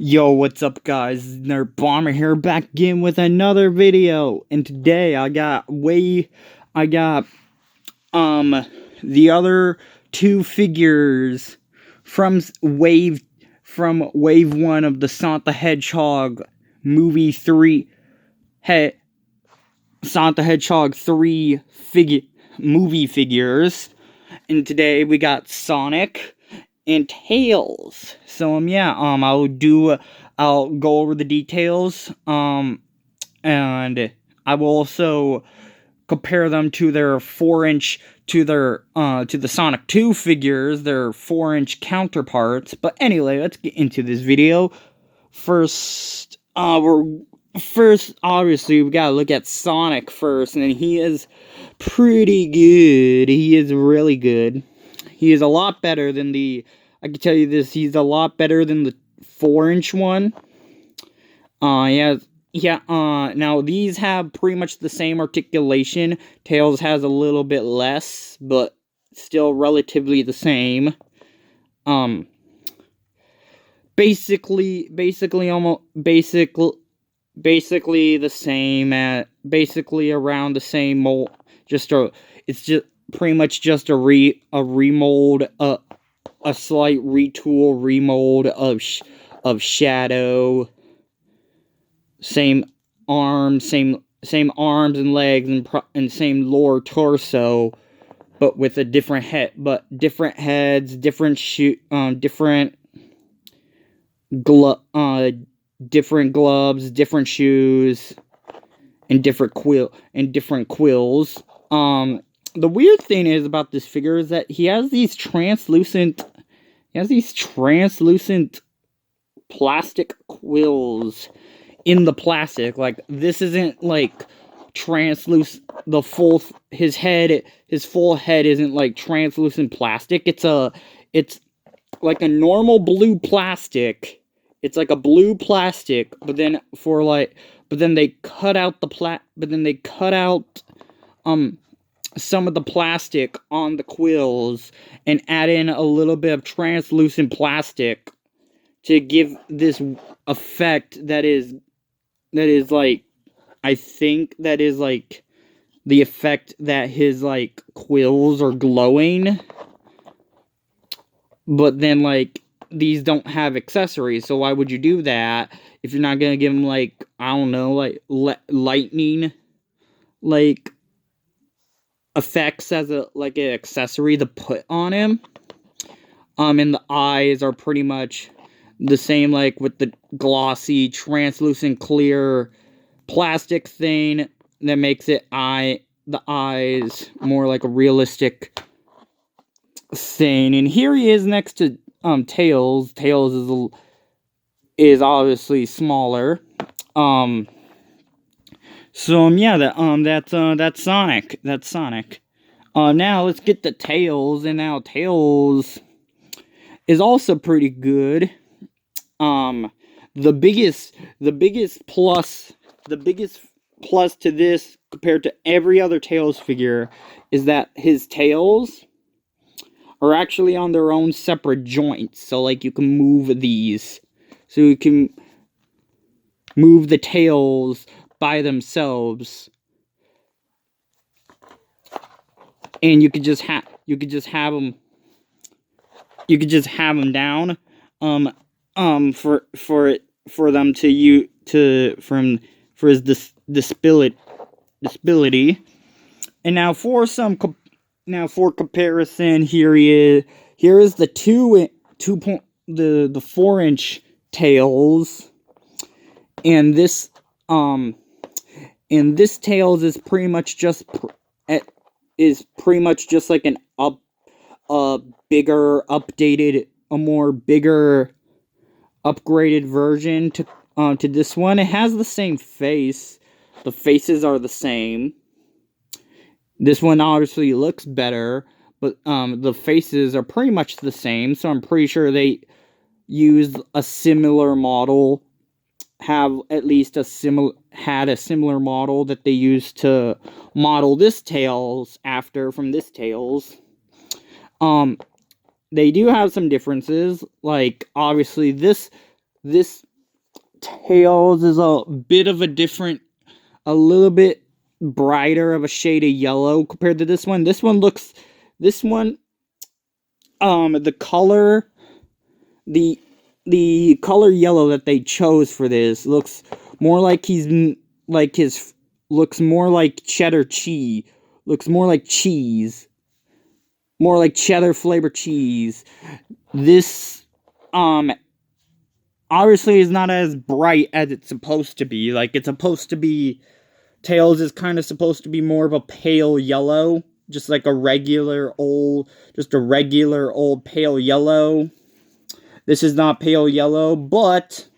Yo, what's up guys? Nerd Bomber here, back again with another video. And today I got the other two figures from wave 1 of the Sonic the Hedgehog movie 3 Sonic the Hedgehog 3 movie figures. And today we got Sonic and Tails. So yeah, I'll go over the details, and I will also compare them to their 4-inch to the Sonic 2 figures, their 4-inch counterparts. But anyway, let's get into this video. First, obviously we gotta look at Sonic first, and he is pretty good. He is really good. He is a lot better than I can tell you this, he's a lot better than the 4-inch one. Now these have pretty much the same articulation. Tails has a little bit less, but still relatively the same. Basically the same, basically around the same mold. It's just pretty much just a remold, a slight remold of Shadow. Same arms and legs, and same lower torso, but with a different head, different heads, different different gloves, different shoes, and different quills. The weird thing is about this figure is that he has these translucent plastic quills in the plastic. Like, this isn't like translucent. His full head isn't like translucent plastic. It's like a normal blue plastic. It's like a blue plastic, but then they cut out some of the plastic on the quills and add in a little bit of translucent plastic to give this effect that is like, I think that is like the effect that his like quills are glowing. But then, like, these don't have accessories, so why would you do that if you're not gonna give him, like, I don't know, like lightning like effects as an accessory to put on him? And the eyes are pretty much the same, like with the glossy, translucent, clear plastic thing that makes the eyes more like a realistic thing. And here he is next to Tails. Tails is obviously smaller. That's Sonic. That's Sonic. Now let's get to Tails, and now Tails is also pretty good. The biggest plus to this compared to every other Tails figure is that his tails are actually on their own separate joints. So, like, you can move these. So you can move the tails by themselves. And you could just have them down for them for his disability. And now for comparison, here is the 4-inch Tails, and this Tails is pretty much just like a bigger upgraded version to this one. It has the same face. The faces are the same. This one obviously looks better, but the faces are pretty much the same, so I'm pretty sure they used a similar model, had a similar model that they used to model this Tails after from this Tails. They do have some differences, like obviously this Tails is a bit of a different, a little bit brighter of a shade of yellow compared to this one. This one, the color, the color yellow that they chose for this looks more like looks more like cheddar cheese, looks more like cheese, more like cheddar flavored cheese. This, obviously is not as bright as it's supposed to be. Like, it's supposed to be, Tails is kind of supposed to be more of a pale yellow, just like a regular old pale yellow. This is not pale yellow, but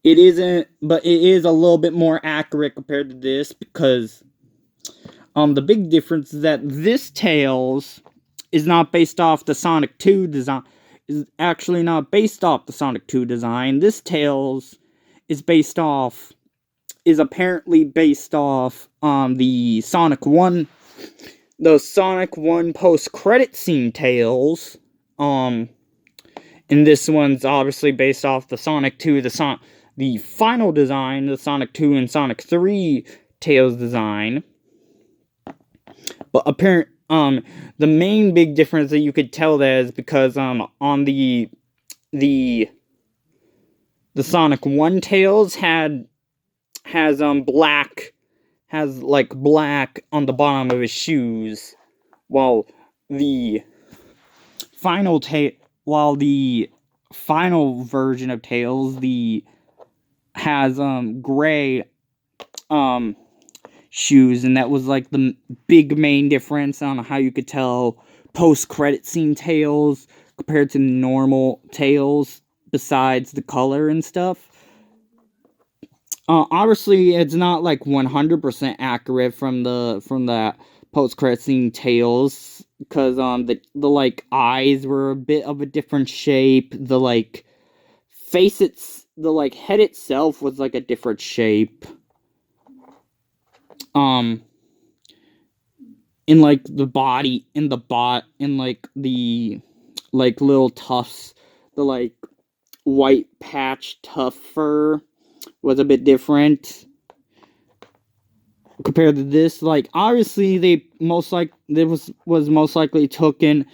it isn't, but it is a little bit more accurate compared to this, because the big difference is that this Tails is not based off the Sonic 2 design, is actually not based off the Sonic 2 design. This Tails is apparently based off the Sonic 1 post-credit scene Tails. And this one's obviously based off the Sonic 2, the final design, the Sonic 2 and Sonic 3 Tails design. But the main big difference that you could tell that is because on the Sonic 1 Tails has black on the bottom of his shoes, while the final version of Tails has gray shoes, and that was like the big main difference on how you could tell post-credit scene Tails compared to normal Tails, besides the color and stuff. Obviously, it's not like 100% accurate from the post-credit scene Tails, because the like eyes were a bit of a different shape. The like the like head itself was like a different shape. In like the body, in like the like little tufts, the like white patch tuft fur was a bit different compared to this. Like, obviously they most likely taken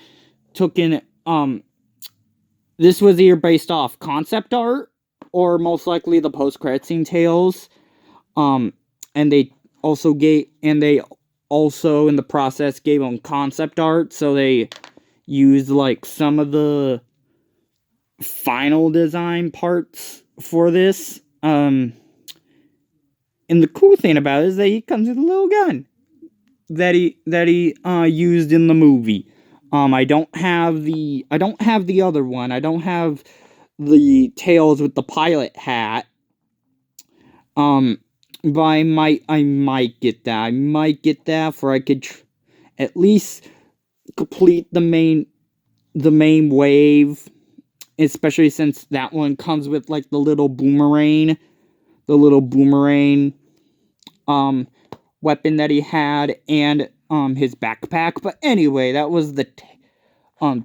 this was either based off concept art or most likely the post-credit scene Tails. And they also in the process gave them concept art, so they used like some of the final design parts for this. And the cool thing about it is that he comes with a little gun that he used in the movie. I don't have the other one. I don't have the Tails with the pilot hat. But I might get that. I might get that, for I could at least complete the main wave, especially since that one comes with like the little boomerang weapon that he had, and his backpack. But anyway, that was the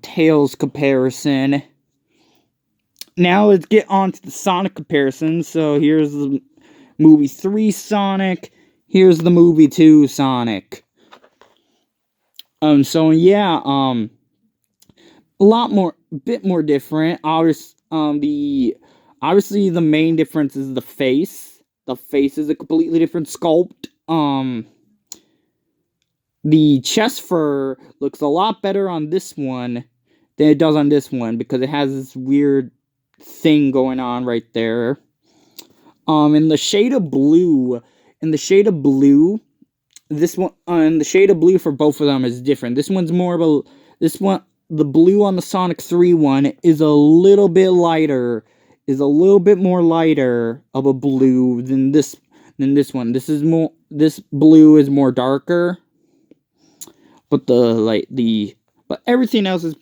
Tails comparison. Now let's get on to the Sonic comparison. So here's the movie 3 Sonic, here's the movie 2 Sonic. So yeah, a bit more different. Obviously the main difference is the face. The face is a completely different sculpt. The chest fur looks a lot better on this one than it does on this one, because it has this weird thing going on right there. In the shade of blue, this one, and the shade of blue for both of them is different. This one's more of a, the blue on the Sonic 3 one is a little bit lighter, more lighter of a blue than this one. This blue is more darker, but but everything else is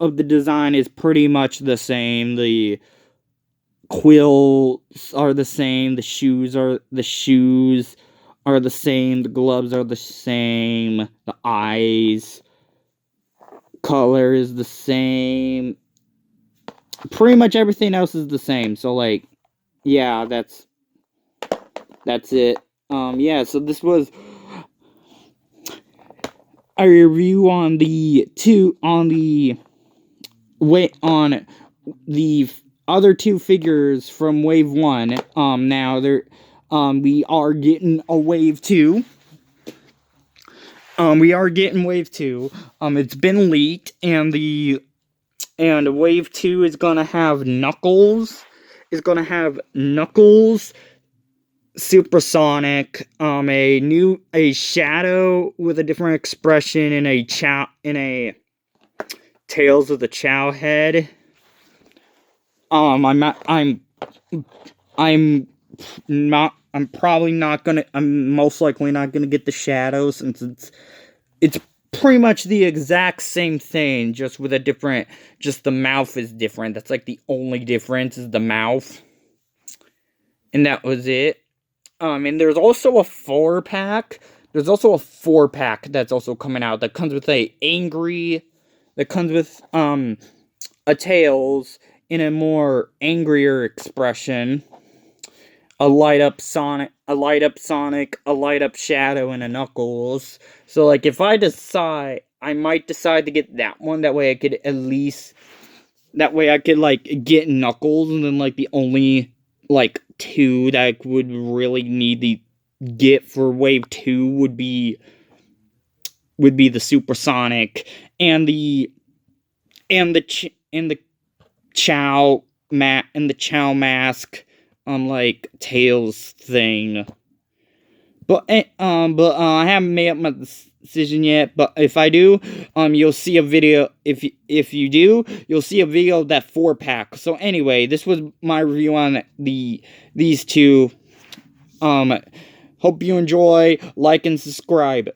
of the design is pretty much the same. The quills are the same, the shoes are the same, the gloves are the same, the eyes color is the same. Pretty much everything else is the same. So like, yeah, that's it. Yeah, so this was a review on the other two figures from Wave 1. Now we are getting a Wave 2. We are getting Wave 2. It's been leaked, and Wave 2 is gonna have Knuckles. Supersonic, a Shadow with a different expression, and a Tails with a Chow head. I'm most likely not gonna get the Shadow, since it's pretty much the exact same thing, just with a different, just the mouth is different. That's like the only difference, is the mouth. And that was it. And there's also a 4-pack. There's also a 4-pack that's also coming out that comes with a Tails in a more angrier expression. A light up Sonic, a light up Shadow, and a Knuckles. So like, if I decide, I might decide to get that one. That way I could like get Knuckles, and then like the only like two that I would really need to get for Wave 2 would be the Supersonic and the Chow mask, like Tails thing. But I haven't made up my decision yet. But if I do, you'll see a video. If you do, you'll see a video of that 4-pack. So anyway, this was my review on these two. Hope you enjoy. Like and subscribe.